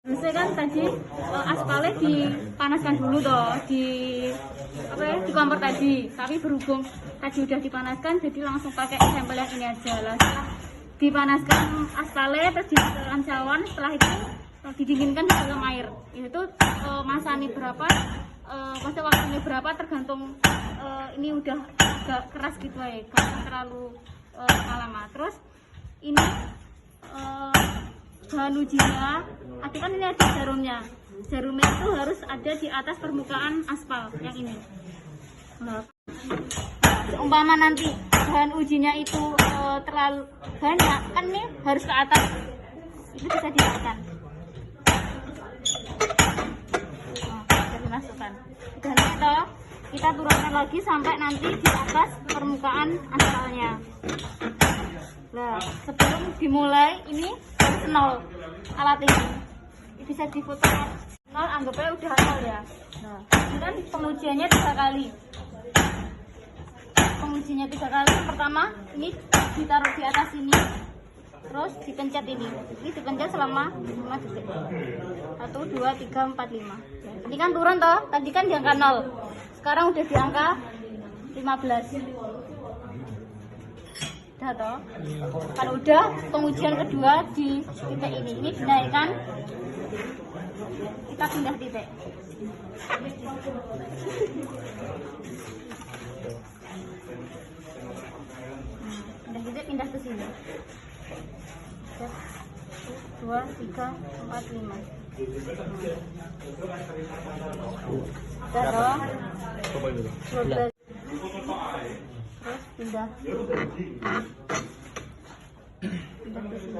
Harusnya kan tadi aspalnya dipanaskan dulu toh di kompor tadi, tapi berhubung tadi udah dipanaskan jadi langsung pakai sampel yang ini aja lah. Dipanaskan aspalnya terus ditekan cawan, setelah itu didinginkan di dalam air. Itu masanya berapa, masa waktunya berapa tergantung ini udah agak keras gitu ya, jangan terlalu lama. Terus ini bahan ujinya, artinya kan ini ada jarumnya. Jarumnya itu harus ada di atas permukaan aspal yang ini. Nah, umpama nanti bahan ujinya itu terlalu banyak, kan ini harus ke atas, itu bisa ditekan. Nah, bisa dimasukkan. Dan itu kita turunkan lagi sampai nanti di atas permukaan aspalnya. Nah, sebelum dimulai ini harus nol alat ini. Bisa difoto nol, anggapnya udah nol ya. Nah, ini kan pengujiannya 3 kali. Pengujinya 3 kali. Yang pertama ini ditaruh di atas ini, terus dipencet ini. Ini dipencet selama 5 detik. 1, 2, 3, 4, 5. Ini kan turun toh. Tadi kan di angka 0. Sekarang udah di angka 15. Udah toh. Kalau udah, pengujian kedua di titik ini dinaikkan, kita pindah titik. Pindah titik, pindah ke sini. 1, 2, 3, 4, 5. Udah toh. 12. Terus pindah ke sini.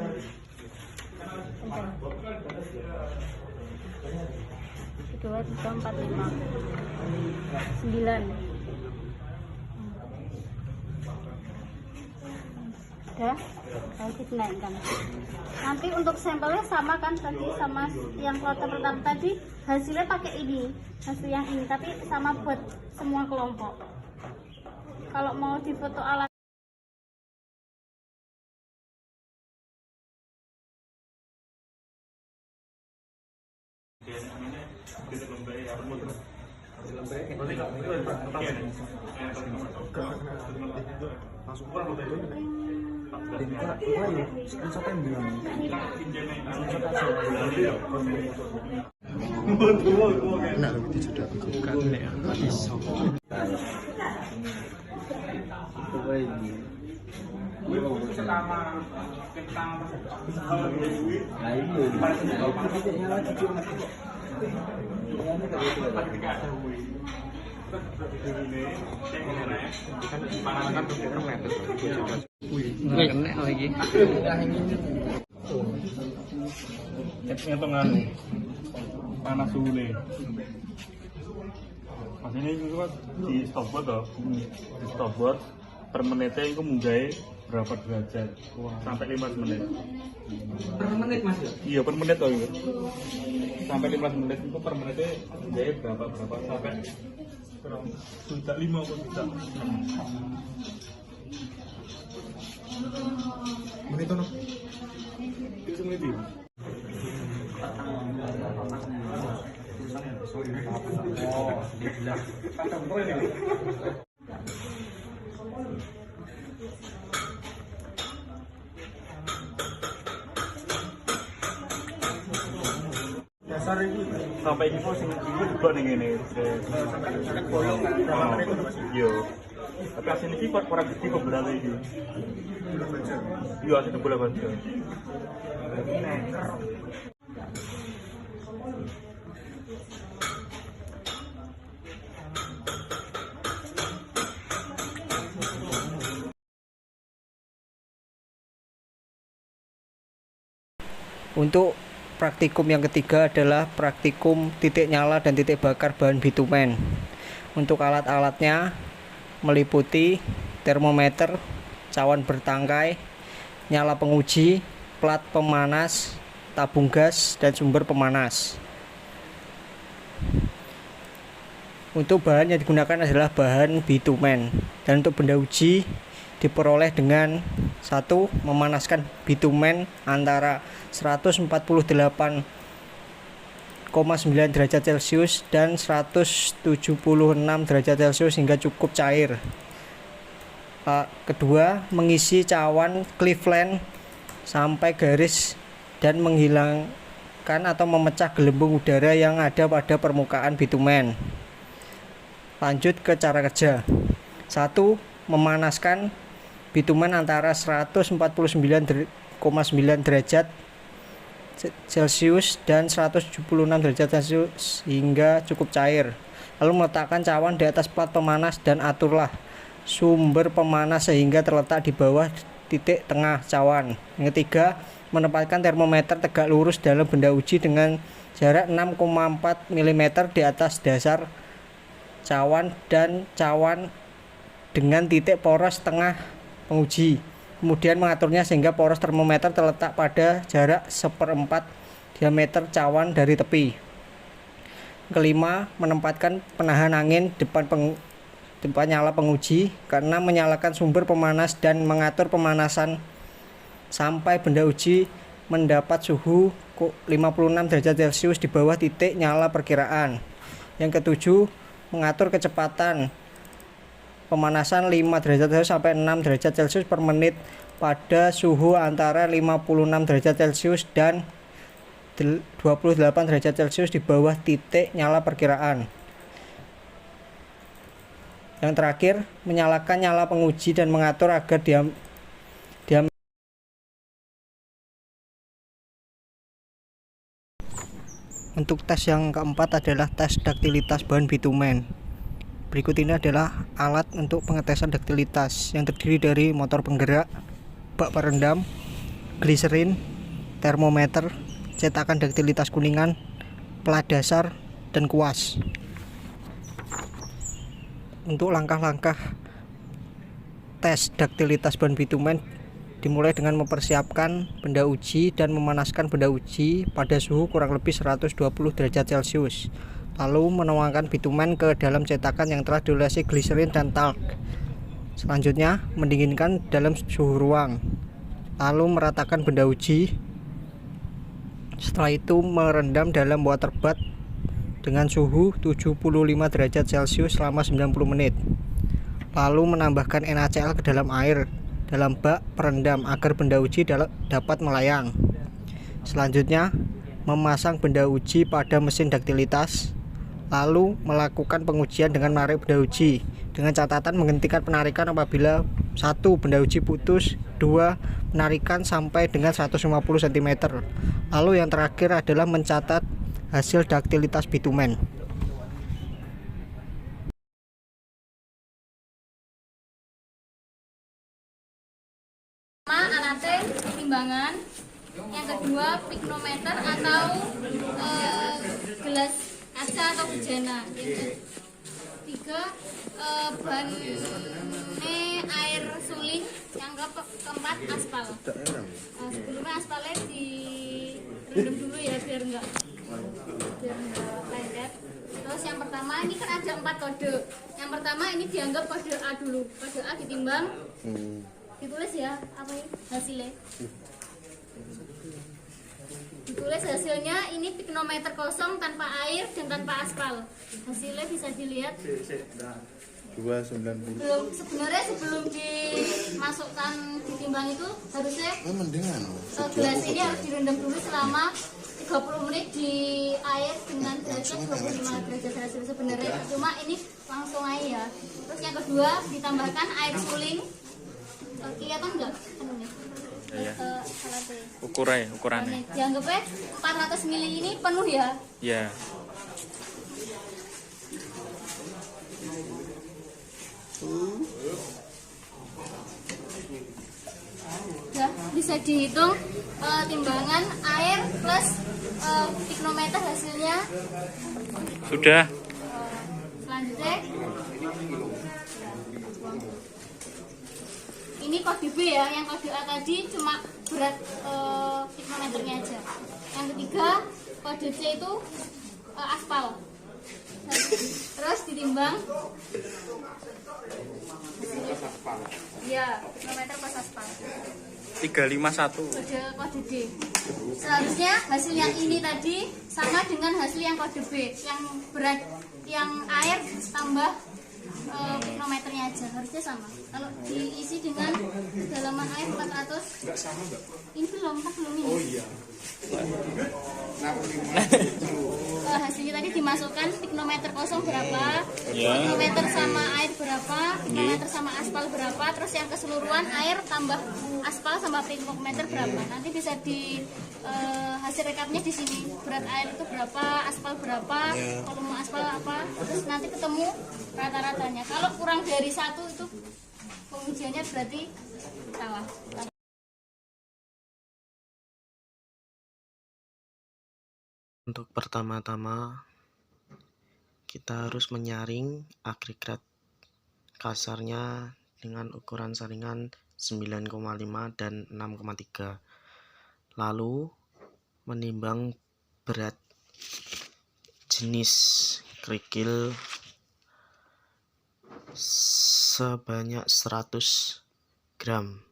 2, 3, 4, 5, 9. Udah, harus dinaikkan. Nanti untuk sampelnya sama kan tadi, sama yang kloter pertama tadi, hasilnya pakai ini, hasil yang ini, tapi sama buat semua kelompok. Kalau mau difoto alat Nah, itu sudah bukan ya, iso. Panas suhunya. Maksudnya itu kan di stopwatch toh, di stopwatch per menitnya itu munggah berapa derajat sampai 15 menit. Per menit mas ya? Iya per menit toh itu. Sampai 15 menit itu per menitnya munggah berapa sampai juta 5 atau juta 6. Menit tono. Itu menit itu. Dasar ini Sampai ini sing iki juga ning ngene. sampai bolong kan. Dalam itu Mas. Iya. Tapi asli iki kok ora gede kok berarti iki. Belum baca. Iya, asli bola baca. Untuk praktikum yang ketiga adalah praktikum titik nyala dan titik bakar bahan bitumen. Untuk alat-alatnya meliputi termometer, cawan bertangkai, nyala penguji, plat pemanas, tabung gas, dan sumber pemanas. Untuk bahan yang digunakan adalah bahan bitumen. Dan untuk benda uji diperoleh dengan 1. Memanaskan bitumen antara 148 derajat Celcius dan 176 derajat Celcius hingga cukup cair. Kedua, mengisi cawan Cleveland sampai garis dan menghilangkan atau memecah gelembung udara yang ada pada permukaan bitumen. Lanjut ke cara kerja. 1. Memanaskan bitumen antara 149,9 derajat Celcius dan 176 derajat Celcius hingga cukup cair. Lalu meletakkan cawan di atas plat pemanas dan aturlah sumber pemanas sehingga terletak di bawah titik tengah cawan. Yang ketiga, menempatkan termometer tegak lurus dalam benda uji dengan jarak 6,4 mm di atas dasar cawan dan cawan dengan titik poros tengah penguji. Kemudian mengaturnya sehingga poros termometer terletak pada jarak 1/4 diameter cawan dari tepi. Kelima, menempatkan penahan angin depan nyala penguji karena menyalakan sumber pemanas dan mengatur pemanasan sampai benda uji mendapat suhu 56 derajat Celcius di bawah titik nyala perkiraan. Yang ketujuh, mengatur kecepatan pemanasan 5 derajat Celcius sampai 6 derajat Celcius per menit pada suhu antara 56 derajat Celcius dan 28 derajat Celcius di bawah titik nyala perkiraan. Yang terakhir, menyalakan nyala penguji dan mengatur agar diameter Untuk tes yang keempat adalah tes daktilitas bahan bitumen. Berikut ini adalah alat untuk pengetesan daktilitas yang terdiri dari motor penggerak, bak perendam, gliserin, termometer, cetakan daktilitas kuningan, plat dasar, dan kuas. Untuk langkah-langkah tes daktilitas bahan bitumen dimulai dengan mempersiapkan benda uji dan memanaskan benda uji pada suhu kurang lebih 120 derajat Celcius. Lalu menuangkan bitumen ke dalam cetakan yang telah diolesi gliserin dan talc. Selanjutnya, mendinginkan dalam suhu ruang. Lalu meratakan benda uji. Setelah itu merendam dalam water bath dengan suhu 75 derajat Celcius selama 90 menit. Lalu menambahkan NaCl ke dalam air dalam bak perendam agar benda uji dapat melayang. Selanjutnya, memasang benda uji pada mesin daktilitas. Lalu melakukan pengujian dengan menarik benda uji dengan catatan menghentikan penarikan apabila 1. Benda uji putus, 2. Penarikan sampai dengan 150 cm. Lalu yang terakhir adalah mencatat hasil daktilitas bitumen. Alat timbangan. Yang kedua, piknometer atau gelas kaca atau bejana. Yang ketiga, bannya air suling. Yang keempat, aspal. Sebelumnya aspalnya direndam dulu ya biar enggak lengket. Terus yang pertama, ini kan ada 4 kode. Yang pertama ini dianggap kode A dulu. Kode A ditimbang. Ditulis ya apa ini hasilnya. Ditulis hasilnya ini piknometer kosong tanpa air dan tanpa aspal. Hasilnya bisa dilihat 290. Sebenarnya sebelum dimasukkan ditimbang itu harusnya gelas ini harus direndam dulu selama 30 menit di air dengan derajat 25 derajat Celcius sebenarnya. Cuma ini langsung aja ya. Terus yang kedua ditambahkan air suling. Kelihatan enggak? Ya. Ukurannya. Dianggapnya 400 ml ini penuh ya? Ya. Ya, bisa dihitung timbangan air plus piknometer hasilnya. Sudah. Selanjutnya ini kode B ya, yang kode A tadi cuma berat piknometernya aja. Yang ketiga kode C itu aspal. Terus ditimbang. Iya, piknometer plus aspal. 351. kode D. Seharusnya hasil yang ini tadi sama dengan hasil yang kode B, yang berat, yang air tambah piknometernya aja harusnya sama. Kalau diisi dengan kedalaman air 400, Enggak sama enggak? ini belum ini. Oh iya. Hasilnya tadi dimasukkan piknometer kosong berapa, piknometer sama air berapa, piknometer sama aspal berapa, terus yang keseluruhan air tambah aspal sama piknometer berapa. Nanti bisa di hasil rekapnya di sini, berat air itu berapa, aspal berapa, volume aspal apa, terus nanti ketemu rata-ratanya. Kalau kurang dari 1 itu pengujiannya berarti salah. Untuk pertama-tama kita harus menyaring agregat kasarnya dengan ukuran saringan 9,5 dan 6,3. Lalu menimbang berat jenis kerikil sebanyak 100 gram.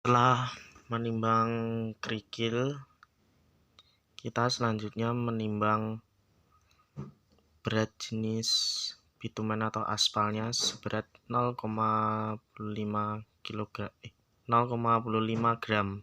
Setelah menimbang kerikil, kita selanjutnya menimbang berat jenis bitumen atau aspalnya seberat 0,5 gram.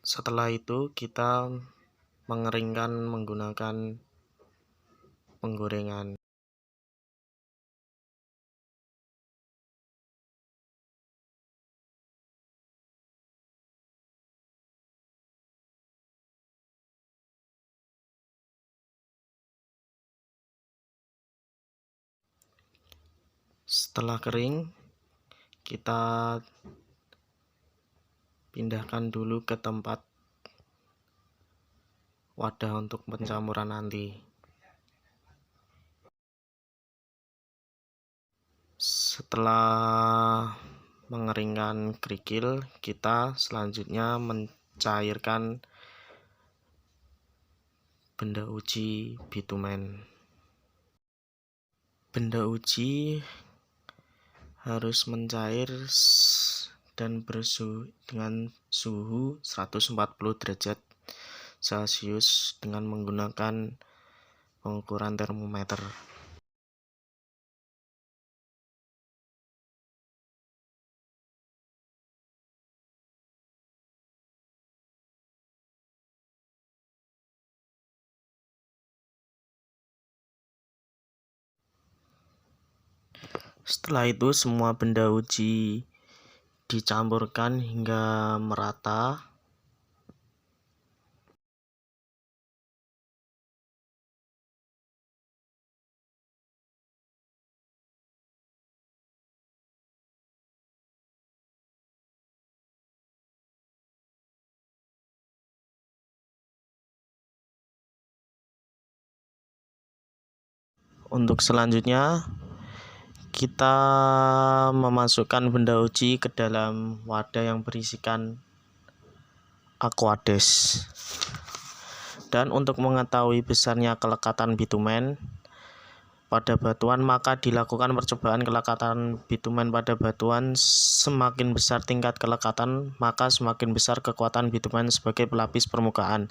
Setelah itu kita mengeringkan menggunakan penggorengan. Setelah kering, kita pindahkan dulu ke tempat wadah untuk pencampuran nanti. Setelah mengeringkan kerikil, kita selanjutnya mencairkan benda uji bitumen. Benda uji harus mencair dan dengan suhu 140 derajat Celcius dengan menggunakan pengukuran termometer. Setelah itu semua benda uji dicampurkan hingga merata. Untuk selanjutnya kita memasukkan benda uji ke dalam wadah yang berisikan aquades. Dan untuk mengetahui besarnya kelekatan bitumen pada batuan, maka dilakukan percobaan kelekatan bitumen pada batuan. Semakin besar tingkat kelekatan, maka semakin besar kekuatan bitumen sebagai pelapis permukaan.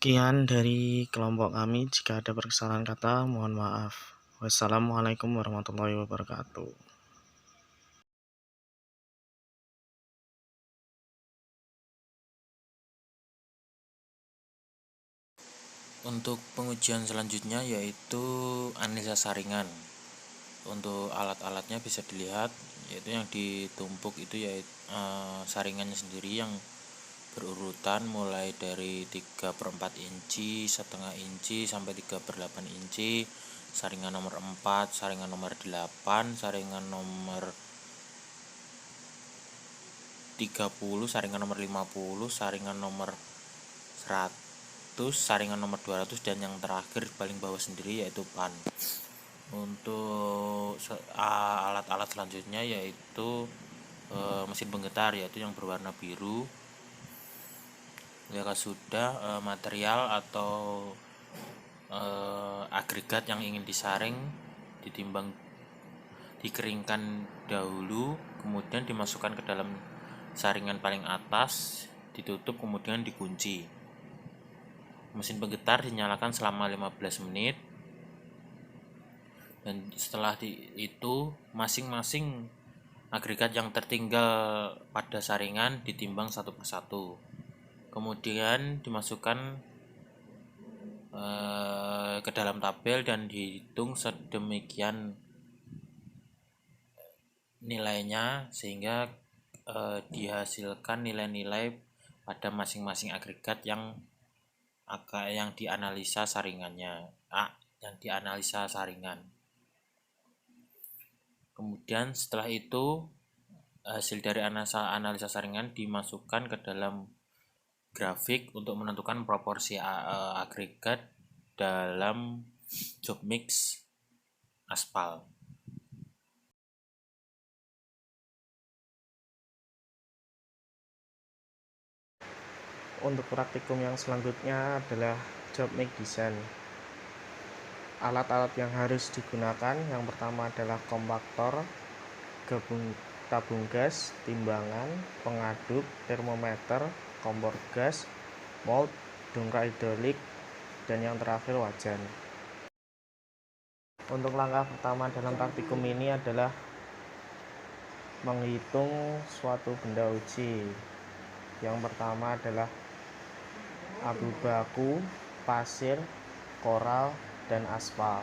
Sekian dari kelompok kami. Jika ada kesalahan kata, mohon maaf. Wassalamualaikum warahmatullahi wabarakatuh. Untuk pengujian selanjutnya yaitu analisa saringan. Untuk alat-alatnya bisa dilihat, yaitu yang ditumpuk itu yaitu saringannya sendiri yang berurutan mulai dari 3/4 inci, 1/2 inci sampai 3/8 inci, saringan nomor 4, saringan nomor 8, saringan nomor 30, saringan nomor 50, saringan nomor 100, saringan nomor 200, dan yang terakhir paling bawah sendiri yaitu pan. Untuk alat-alat selanjutnya yaitu mesin penggetar, yaitu yang berwarna biru. Jika sudah material atau agregat yang ingin disaring dikeringkan dahulu, kemudian dimasukkan ke dalam saringan paling atas, ditutup, kemudian dikunci. Mesin penggetar dinyalakan selama 15 menit, dan setelah itu masing-masing agregat yang tertinggal pada saringan ditimbang satu persatu, kemudian dimasukkan ke dalam tabel dan dihitung sedemikian nilainya sehingga dihasilkan nilai-nilai pada masing-masing agregat yang dianalisa saringannya, yang dianalisa saringan. Kemudian setelah itu hasil dari analisa saringan dimasukkan ke dalam grafik untuk menentukan proporsi agregat dalam job mix aspal. Untuk praktikum yang selanjutnya adalah job mix design. Alat-alat yang harus digunakan yang pertama adalah kompaktor, tabung gas, timbangan, pengaduk, termometer, kompor gas, mold, dongkrak hidrolik, dan yang terakhir wajan. Untuk langkah pertama dalam praktikum ini adalah menghitung suatu benda uji. Yang pertama adalah abu baku, pasir, koral, dan aspal.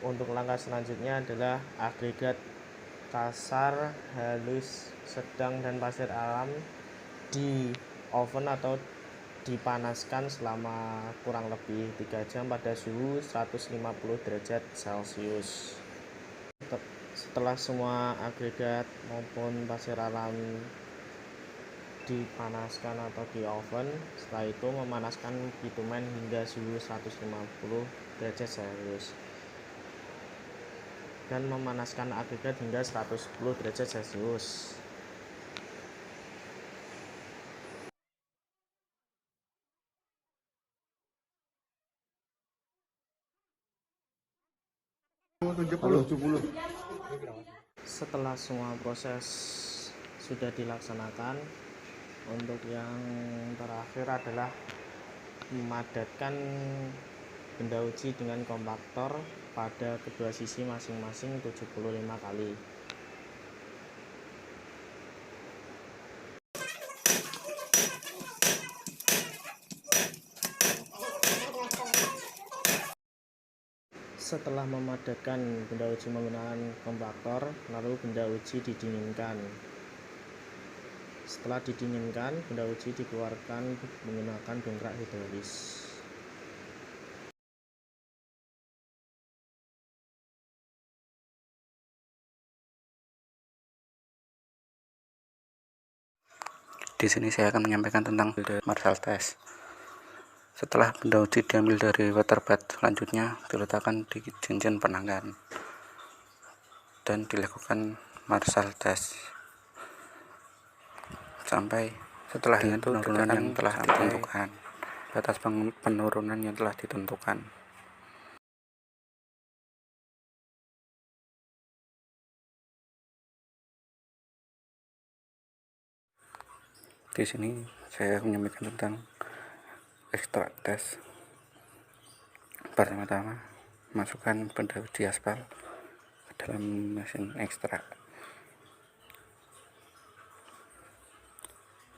Untuk langkah selanjutnya adalah agregat kasar, halus, sedang, dan pasir alam di oven atau dipanaskan selama kurang lebih 3 jam pada suhu 150 derajat Celcius. Setelah semua agregat maupun pasir alam dipanaskan atau di oven, setelah itu memanaskan bitumen hingga suhu 150 derajat Celcius dan memanaskan agregat hingga 110 derajat Celcius. Setelah semua proses sudah dilaksanakan, untuk yang terakhir adalah memadatkan benda uji dengan kompaktor pada kedua sisi masing-masing 75 kali. Setelah memadatkan benda uji menggunakan kompaktor, lalu benda uji didinginkan. Setelah didinginkan, benda uji dikeluarkan menggunakan dongkrak hidrolis. Di sini saya akan menyampaikan tentang Marshall test. Setelah benda uji diambil dari water bath, selanjutnya diletakkan di cincin penanggan dan dilakukan Marshall test sampai setelah itu penurunan yang telah ditentukan, batas penurunan yang telah ditentukan. Di sini saya menyampaikan tentang ekstrak tes. Pertama-tama, masukkan benda uji aspal ke dalam mesin ekstrak.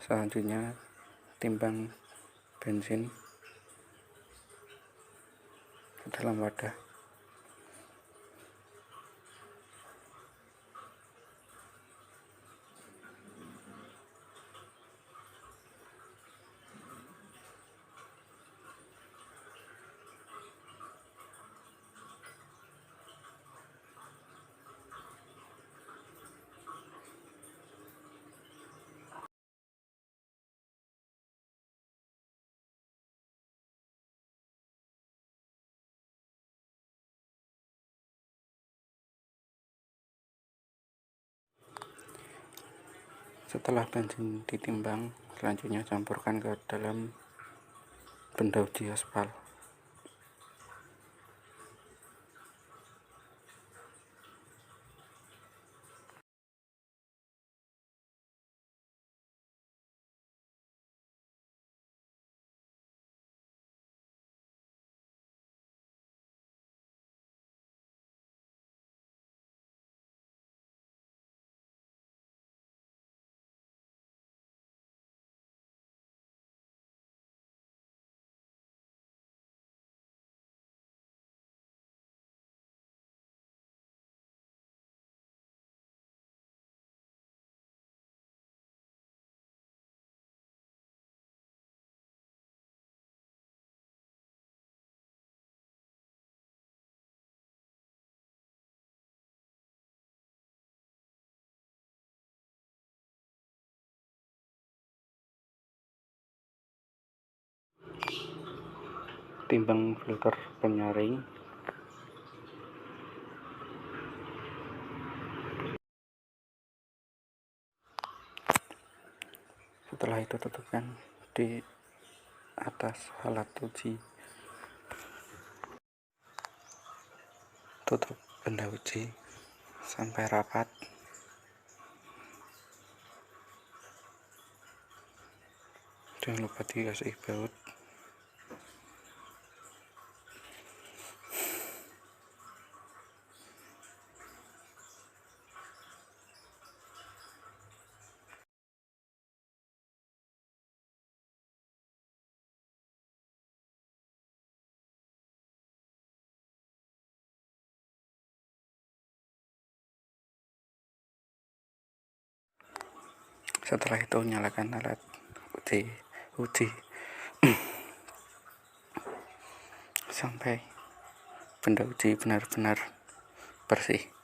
Selanjutnya, timbang bensin ke dalam wadah. Setelah bensin ditimbang, selanjutnya campurkan ke dalam benda uji aspal. Timbang filter penyaring. Setelah itu tutupkan di atas alat uji. Tutup benda uji sampai rapat. Jangan lupa dikasih baut. Setelah itu nyalakan alat uji sampai benda uji benar-benar bersih.